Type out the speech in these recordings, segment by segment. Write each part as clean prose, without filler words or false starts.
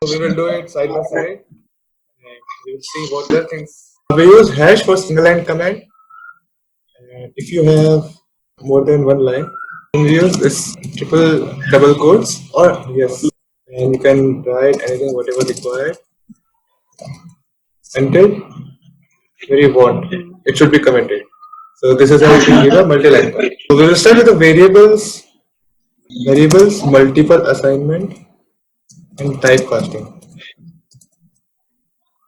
we will do it side by side and we will see what the things. We use hash for single line command. And if you have more than one line, then we use this triple double quotes or yes, and you can write anything whatever required until where you want. It should be commented. So this is how you can give a multi-line command. So we will start with the variables, multiple assignment, and typecasting.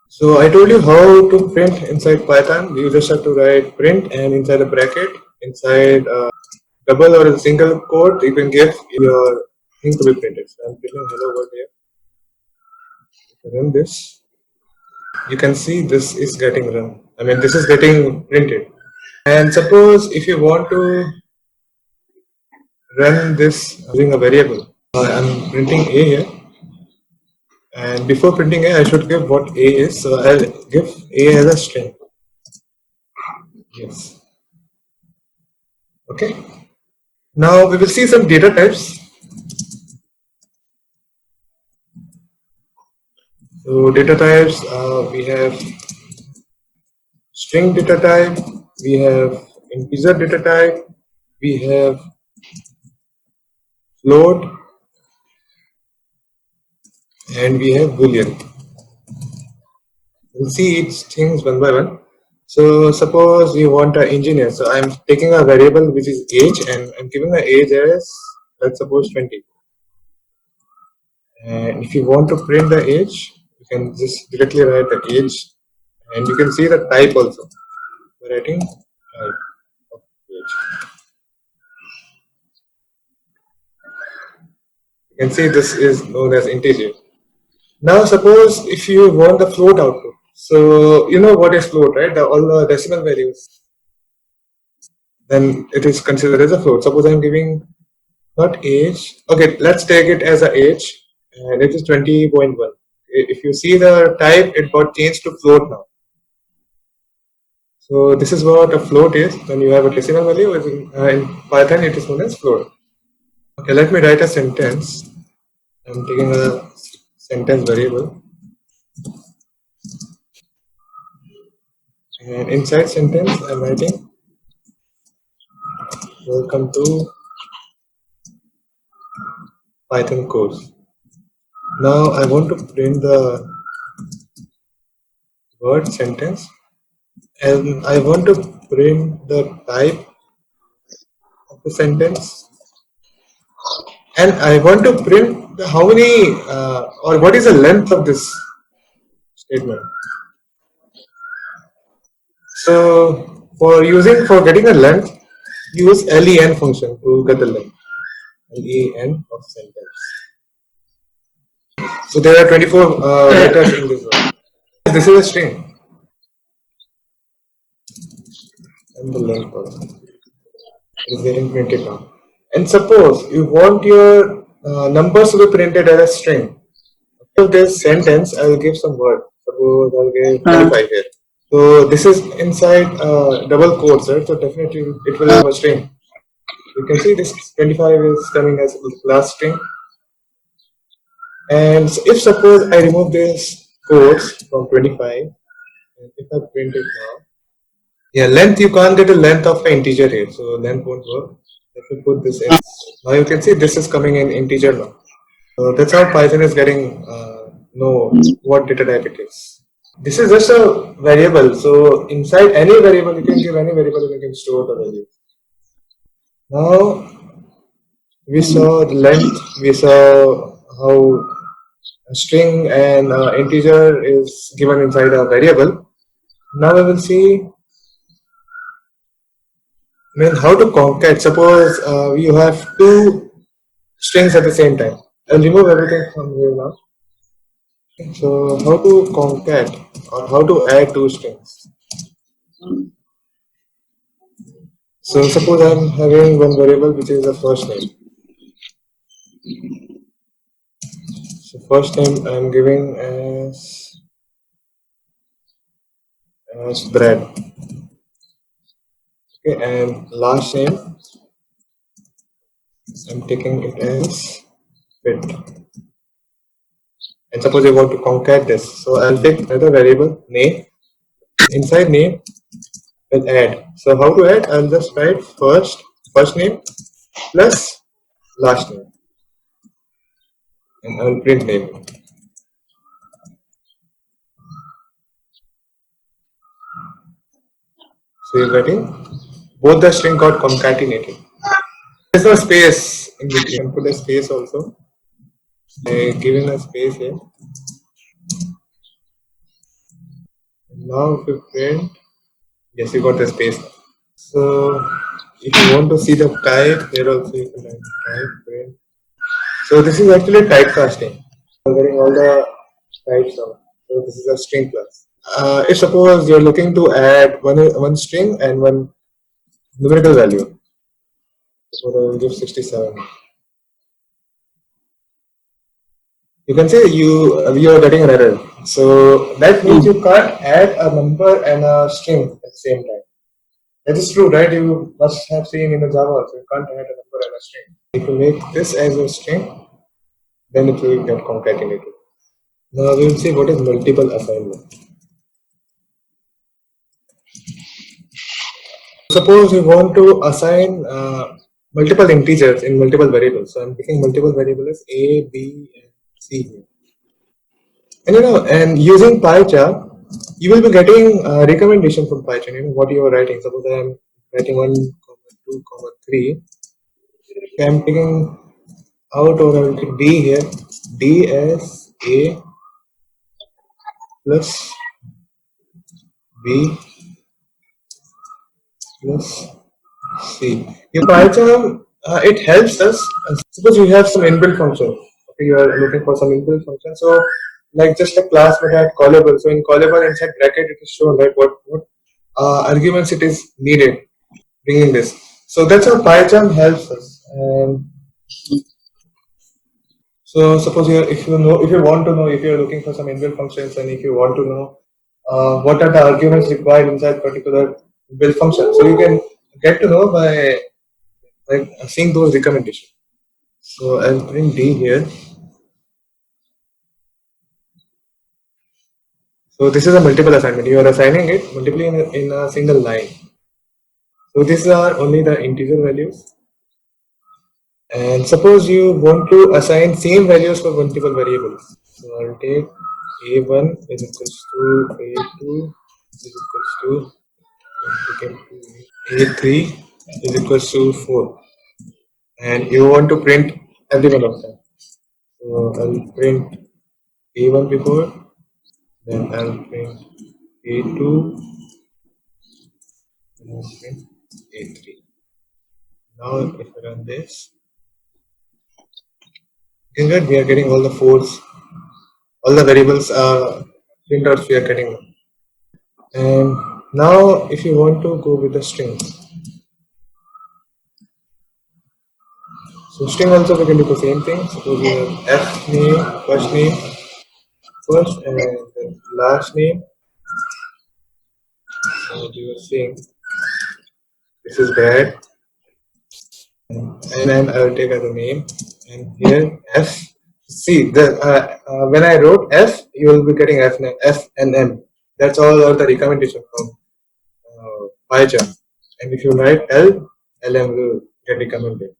So I told you how to print inside Python. You just have to write print and inside a bracket, inside a double or a single quote, you can give your thing to be printed. So I'm printing hello world here. If I run this, you can see this is getting run. I mean, this is getting printed. And suppose if you want to run this using a variable, I'm printing A here. And before printing A, I should give what A is. So I'll give A as a string. Yes. Okay. Now we will see some data types. So data types, we have string data type, we have integer data type, we have float, and we have boolean. We'll see each things one by one. So suppose you want an engineer. So I'm taking a variable which is age and I'm giving the age as, let's suppose 20. And if you want to print the age, you can just directly write the age and you can see the type also. We're writing type of age. You can see this is known as integer. Now suppose if you want the float output. So you know what is float, right? All the decimal values. Then it is considered as a float. Suppose I'm giving not age. Okay, let's take it as a age and it is 20.1. If you see the type, it got changed to float now. So this is what a float is. When you have a decimal value, in Python it is known as float. Okay, let me write a sentence. I'm taking a sentence variable. And inside sentence, I'm writing welcome to Python course. Now I want to print the word sentence and I want to print the type of the sentence and I want to print how many or what is the length of this statement. So for getting a length, use len function to get the length. Len of sentence. So there are 24 letters in this word. This is a string. And the length also is getting printed now. And suppose you want your numbers to be printed as a string. After this sentence, I will give some word. Suppose I will give 25 here. So this is inside double quotes, right? So definitely it will have a string. You can see this 25 is coming as last string. And if suppose I remove this quotes from 25, and if I print it now, yeah, length you can't get a length of an integer here, so length won't work. Let me put this in. Now you can see this is coming in integer now. So that's how Python is getting know what data type it is. This is just a variable. So inside any variable, you can give any variable, you can store the value. Now we saw the length, we saw how a string and integer is given inside a variable. Now we will see how to concat. Suppose you have two strings at the same time. I'll remove everything from here now. So how to concat or how to add two strings. So suppose I'm having one variable which is the first name. So first name I'm giving as Brad. Okay, and last name I'm taking it as Pitt. And suppose you want to concat this. So I'll take another variable name. Inside name, will add. So how to add? I'll just write first name plus last name, and I'll print name. So you're getting both the string got concatenated. There's no space in between. You can put a space also. Giving a space here. Now if you print, yes, you got the space. So if you want to see the type, here also you can type print. So this is actually typecasting. We're getting all the types of. So this is a string class. If suppose you're looking to add one string and one numerical value, so I'll give 67. You can say you are getting an error. So that means you can't add a number and a string at the same time. That is true, right? You must have seen in the Java also, you can't add a number and a string. If you make this as a string, then it will get concatenated. Now we will see what is multiple assignment. Suppose you want to assign multiple integers in multiple variables. So I'm picking multiple variables A, B, and C here. And and using PyCharm, you will be getting a recommendation from PyCharm. What you are writing. Suppose I am writing 1, 2, 3. I'm picking out, or I will get D here. D as A plus B plus C. In PyCharm, it helps us. Suppose you have some inbuilt function. Okay, you are looking for some inbuilt function. So, like just a class we had callable. So in callable inside bracket, it is shown right what arguments it is needed bringing this. So that's how PyCharm helps us. And so suppose if you want to know, if you are looking for some inbuilt functions, and if you want to know what are the arguments required inside particular build function, so you can get to know by seeing those recommendations. So I'll print D here. So this is a multiple assignment. You are assigning it multiply in a single line. So these are only the integer values. And suppose you want to assign same values for multiple variables. So I'll take A1 is equals to A2 is equals to A3 is equals to 4. And you want to print every one of them. So I'll print A1 before, then I'll print A2, and I'll print A3. Now if I run this, in that we are getting all the fours, all the variables printouts we are getting. And now if you want to go with the strings, so string also we can do the same thing. Suppose we have F name, first and then last name. So we were saying this is bad, and then I will take as a name, and here F. See the when I wrote F, you will be getting F and M. That's all are the recommendation from PyCharm. And if you write L, LM will get recommended.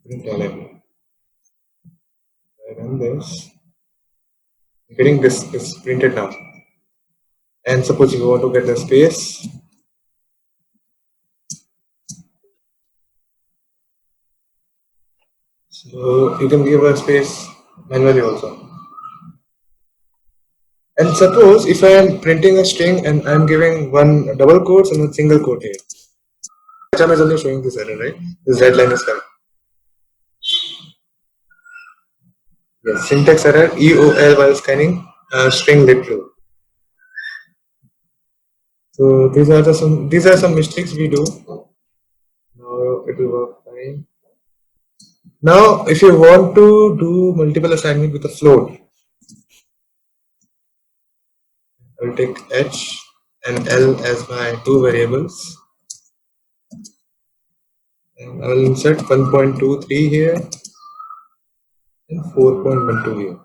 Print LM. I run this. Getting this is printed now. And suppose you want to get the space. So you can give a space manually also. And suppose if I am printing a string and I am giving one double quotes and one single quote here. PyCharm is only showing this error, right? This red line is coming. Yes, syntax error EOL while scanning string literal. So these are some mistakes we do. Now it will work fine. Now if you want to do multiple assignment with a float, I will take H and L as my two variables, and I will insert 1.23 here, and 4.12 here.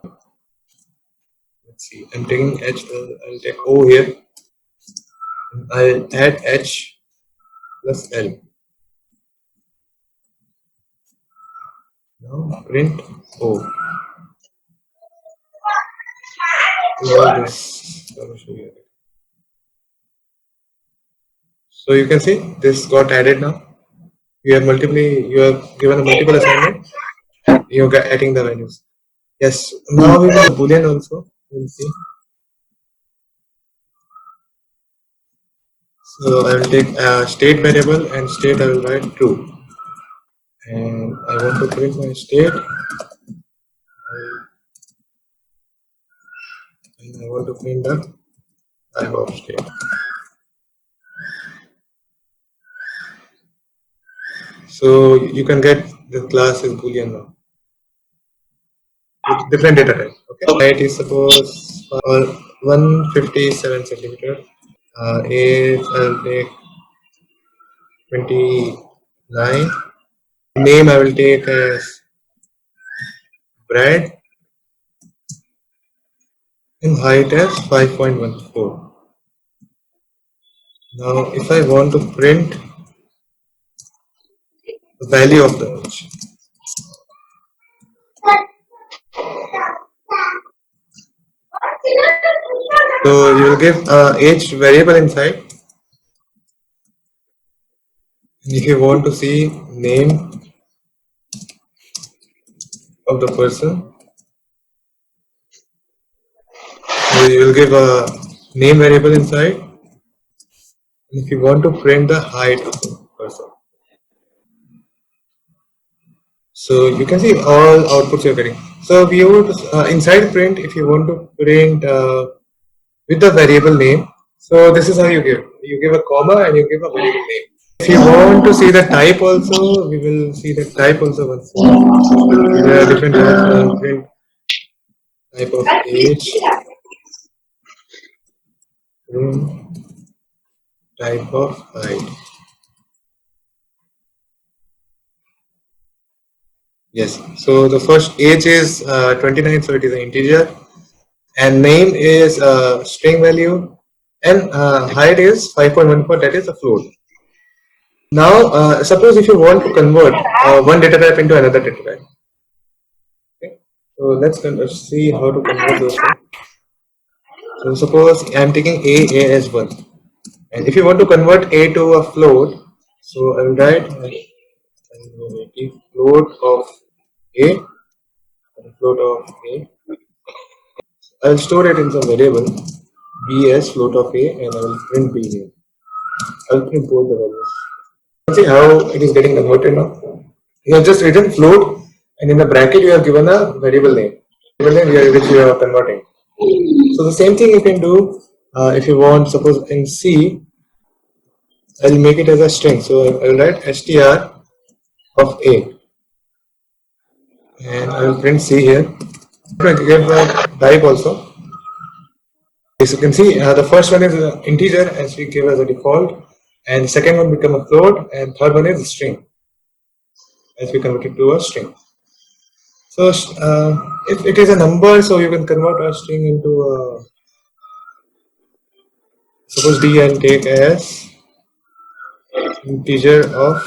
Let's see. I'm taking H. I'll take O here. I'll add H plus L. Now print O. All this. I will show you. So you can see this got added now. You have given a multiple assignment. You're adding the values. Yes. Now we will Boolean also. We'll see. So I will take a state variable and state I will write true. And I want to print my state. And I want to print the type of state. So you can get the class is Boolean now. With different data type. Okay. Height is suppose 157 centimeter. Age I'll take 29. Name I will take as Brad. And height as 5.14. Now if I want to print the value of the age. So you will give age variable inside. And if you want to see name of the person, so you will give a name variable inside. And if you want to print the height of the person, so you can see all outputs you're getting. So we would inside print if you want to print with the variable name. So this is how you give. You give a comma and you give a variable name. If you want to see the type also, we will see the type also once. There are different print type of age, type of height. Yes. So the first age is 29, so it is an integer, and name is string value, and height is 5.14. That is a float. Now, suppose if you want to convert one data type into another data type. Okay. So let's see how to convert those things. So suppose I am taking A as 1, and if you want to convert A to a float, so I will write float of A, float of A. I will store it in some variable B as float of A, and I will print B here. I will print both the values. See how it is getting converted now. You have just written float, and in the bracket you have given a variable name, which you are converting. So the same thing you can do if you want. Suppose in C, I'll make it as a string. So I'll write str of A, and I will print C here. I give a type also. As you can see, the first one is an integer as we give as a default, and second one become a float, and third one is a string as we convert it to a string. So if it is a number, so you can convert a string into a, suppose D and take as integer of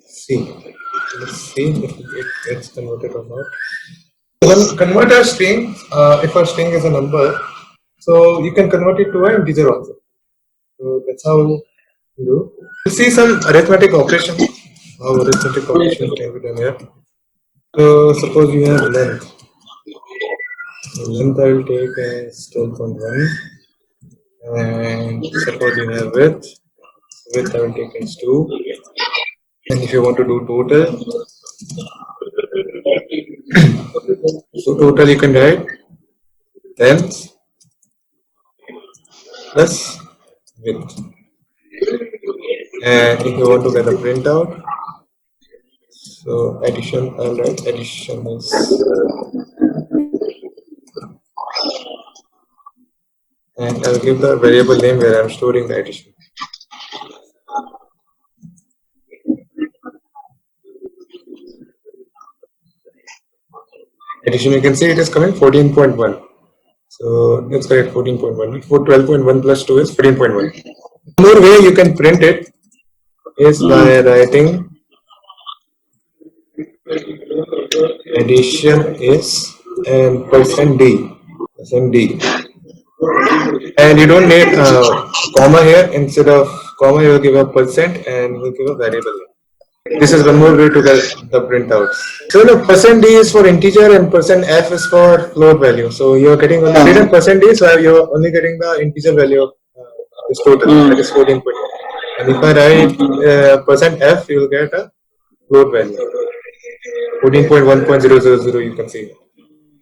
C. Let's see if it gets converted or not. When convert a string, if a string is a number, so you can convert it to an integer also. So that's how you do. You see some arithmetic operations. How arithmetic operations can be done here. So suppose you have length. Length I will take as 12.1, and suppose you have width. Width I will take as 2. And if you want to do total, so total you can write length plus width. And if you want to get a printout, so addition, I'll write addition is, and I'll give the variable name where I'm storing the addition. addition, you can see it is coming 14.1. So let's correct 14.1. 12.1 plus 2 is 14.1. More way you can print it is by writing addition is and percent d. Percent d. And you don't need comma here. Instead of comma, you will give a percent and you will give a variable. This is one more way to get the printouts. So the percent d is for integer and percent f is for float value. So you're getting only written percent d, so you're only getting the integer value of this total, that is 14.1. And if I write percent f, you will get a float value, 14.1.000. You can see.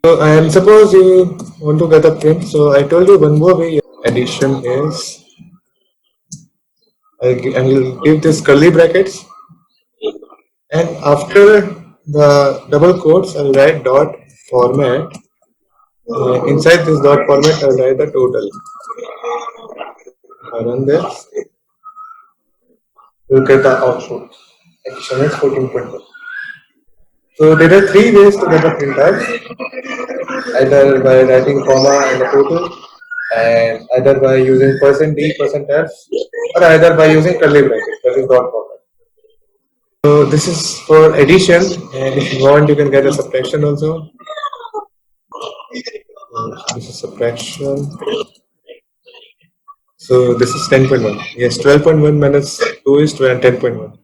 So and suppose you want to get a print. So I told you one more way. Addition is I will give this curly brackets, and after the double quotes I'll write dot format. Inside this dot format I'll write the total. I run this, you'll get the output. Addition is 14.1. So there are three ways to get the printout, either by writing comma and the total, and either by using percent d, percent f, or either by using curly bracket, that is dot format. So this is for addition, and if you want, you can get a subtraction also. This is subtraction. So this is 10.1. Yes, 12.1 minus 2 is 10.1.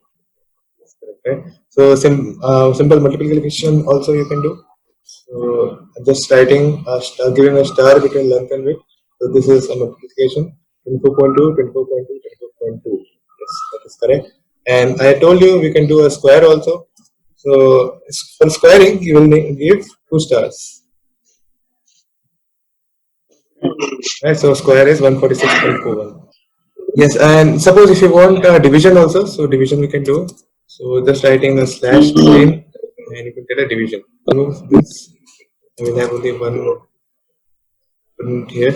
Right? So simple multiplication also you can do. So just writing giving a star between length and width. So this is a multiplication 24.2, 24.2, 24.2. Yes, that is correct. And I told you we can do a square also. So for squaring, you will give 2 stars. Right, so square is 146.41. Yes, and suppose if you want division also, so division we can do. So just writing a slash between, and you can get a division. Remove this. I will have only one print here.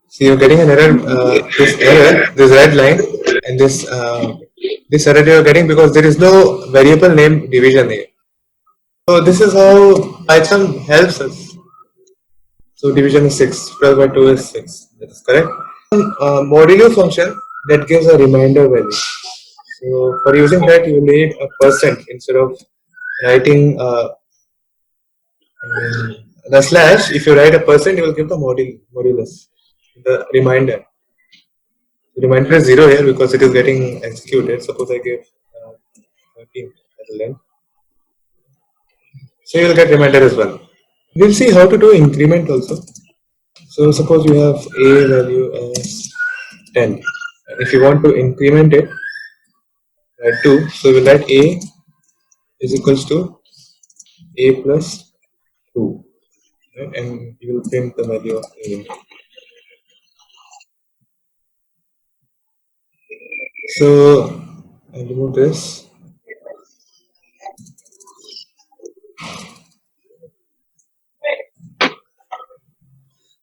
So you're getting an error. This red line, and this error you're getting because there is no variable name division here. So this is how Python helps us. So division is 6. 12 by 2 is 6. That is correct. Modulo function that gives a reminder value. So for using that, you need a percent instead of writing the slash. If you write a percent, you will give the modulus, the reminder. The reminder is 0 here because it is getting executed. Suppose I give 13 as a length. So you will get reminder as well. We'll see how to do increment also. So suppose you have a value as 10. If you want to increment it, write 2. So we'll write a is equals to a plus 2. Right? And you will print the value of a. So I'll remove this.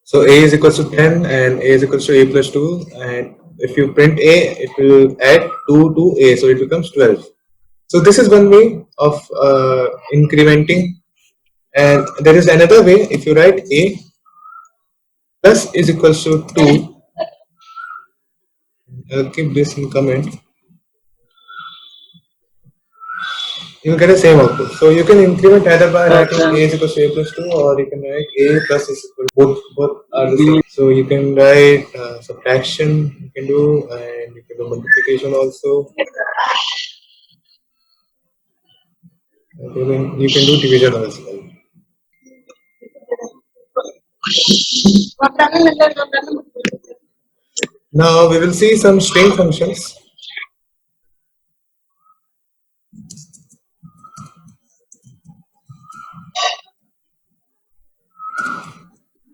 So a is equals to 10 and a is equals to a plus 2, and if you print a, it will add 2 to a, so it becomes 12. So this is one way of incrementing, and there is another way. If you write a plus is equals to 2, I'll keep this in comment, you will get the same output. So you can increment either by writing a is equals to a plus 2, or you can write a plus is equal to both are the same. So you can write subtraction, you can do, and you can do multiplication also. You can do division as well. Now we will see some string functions.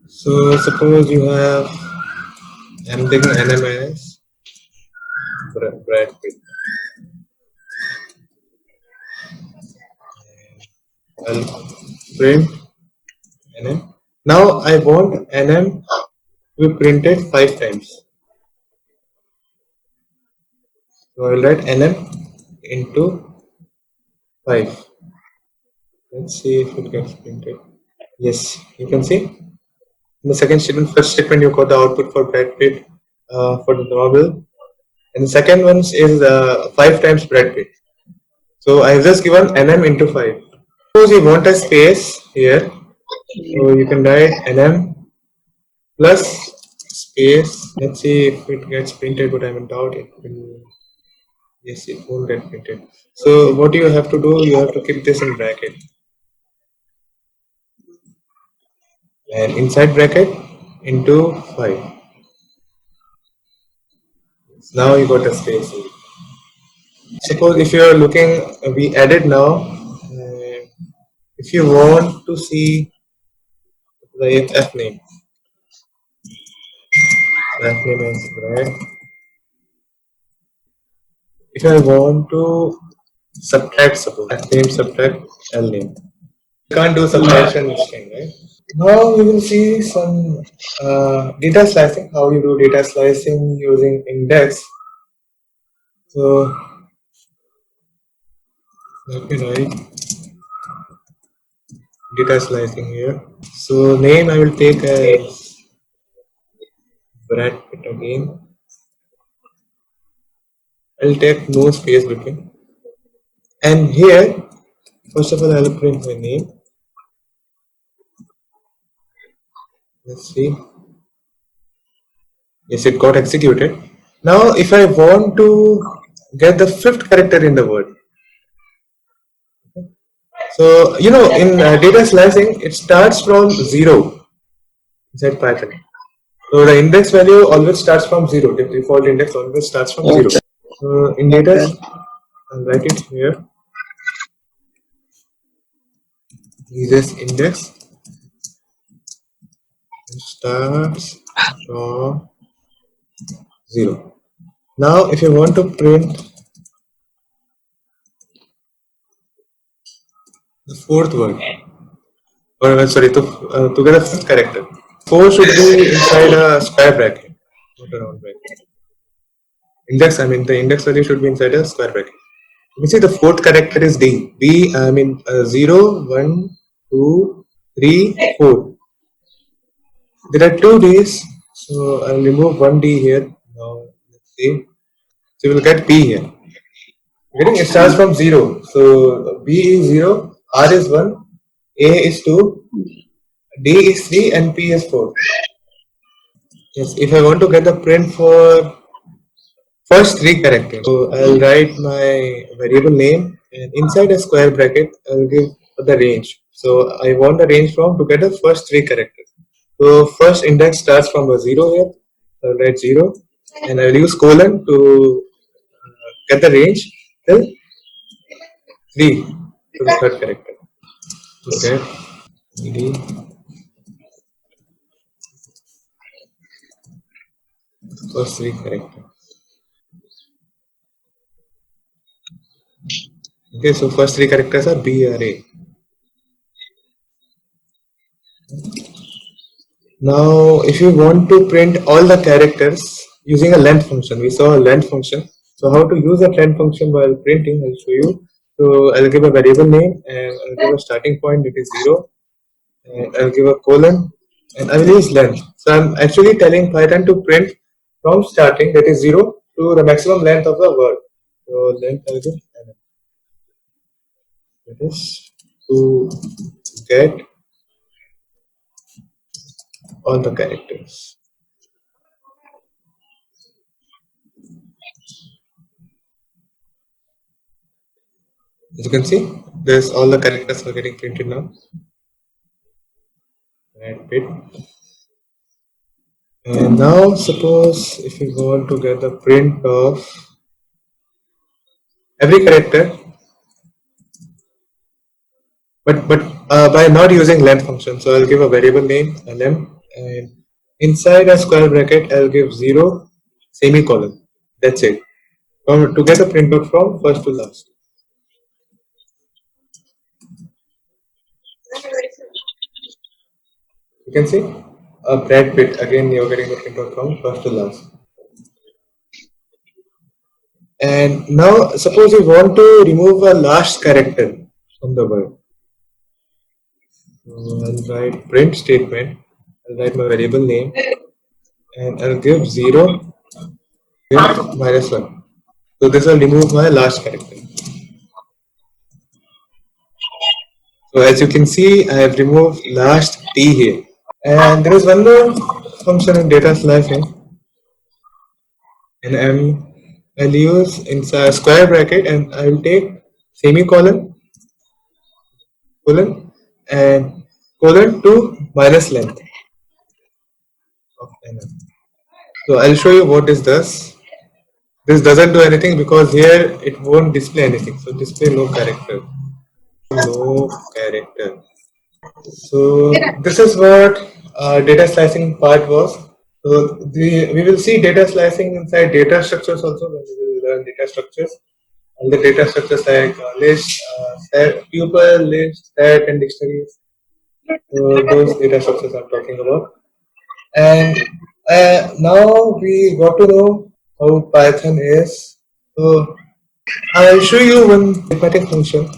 So suppose you have, I'm taking NMS, Brad Pitt. I'll print NM. Now I want NM to be printed 5 times. So I will write NM into 5. Let's see if it gets printed. Yes, you can see. In the second statement, first statement you got the output for Brad Pitt for the novel, and the second one is 5 times Brad Pitt. So I have just given NM into 5. Suppose you want a space here, so you can write NM plus space. Let's see if it gets printed, but I'm in doubt it will. Yes, it won't get printed. So what you have to do, you have to keep this in bracket, and inside bracket into 5. Now you got a space. Suppose if you are looking, we added now. If you want to see the F name, F name is Brad. If I want to subtract, suppose F name subtract L name, you can't do subtraction this thing, right? Now we will see some data slicing. How you do data slicing using index. So let me write data slicing here. So name I will take as Brad Pitt again. I'll take no space between. And here, first of all, I'll print my name. Let's see. Yes, it got executed. Now, if I want to get the fifth character in the word, so you know, in data slicing, it starts from 0 inside Python. So the index value always starts from 0. The default index always starts from 0. So in data, I'll write it here. This index starts from 0. Now, if you want to print the fourth word, or sorry, to get a fifth character, 4 should be inside a square bracket, not a round bracket. Index, I mean, the index value should be inside a square bracket. You can see the fourth character is D. B, I mean, 0, 1, 2, 3, 4. There are 2 Ds, so I'll remove 1 D here. Now, let's see. So you will get P here. Getting it starts from 0. So B is 0, R is 1, A is 2, D is 3, and P is 4. Yes, if I want to get the print for first 3 characters, so I'll write my variable name, and inside a square bracket, I'll give the range. So I want the range from to get the first 3 characters. So first index starts from a 0 here. So I'll write 0, and I'll use colon to get the range till 3 to the third character. Okay. D, first 3 characters. Okay, so first 3 characters are B or A. Now, if you want to print all the characters using a length function, we saw a length function. So how to use that length function while printing, I'll show you. So I'll give a variable name, and I'll give a starting point that is 0, and I'll give a colon, and I will use length. So I'm actually telling Python to print from starting, that is 0, to the maximum length of the word. So length I'll give, that is to get all the characters. As you can see, there's all the characters are getting printed now. Brad Pitt. And now suppose if you want to get the print of every character, but by not using length function. So I'll give a variable name lm, and inside a square bracket I'll give 0 semicolon. That's it. To get the printout from first to last. You can see Brad Pitt, again you're getting the printout from first to last. And now suppose you want to remove a last character from the word. So I'll write print statement, I'll write my variable name, and I'll give 0 with -1. So this will remove my last character. So as you can see, I have removed last T here. And there is one more function in data slicing, and I'll use inside square bracket, and I will take semicolon, colon, and colon to minus length of nm. So I'll show you what this does. This doesn't do anything because here it won't display anything. So display no character. No character. So this is what data slicing part was. So we will see data slicing inside data structures also when we will learn data structures. And the data structures like list, set, tuple, list, set, and dictionaries. So those data structures I'm talking about. And now we got to know how Python is. So I'll show you one arithmetic function.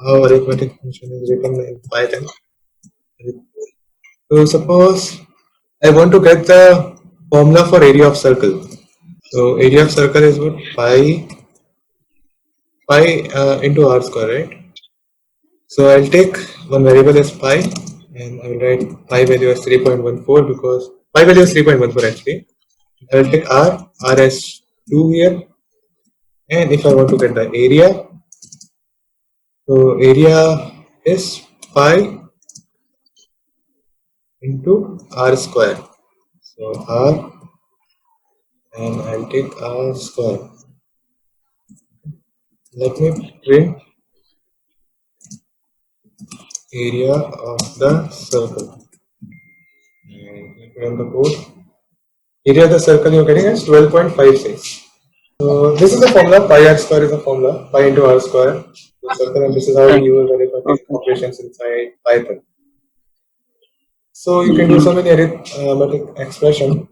How arithmetic function is written in Python. So suppose I want to get the formula for area of circle. So area of circle is what? Pi into r square, right? So I'll take one variable as pi, and I will write pi value as 3.14 because pi value is 3.14 actually. I will take r as 2 here, and if I want to get the area, so area is pi into r square. So r, and I'll take r square. Let me print area of the circle. And let me run the code. Area of the circle you're getting is 12.56. So this is the formula. Pi r square is the formula. Pi into r square. The circle, and this is how we use arithmetic operations inside Python. So you can do so many arithmetic expression.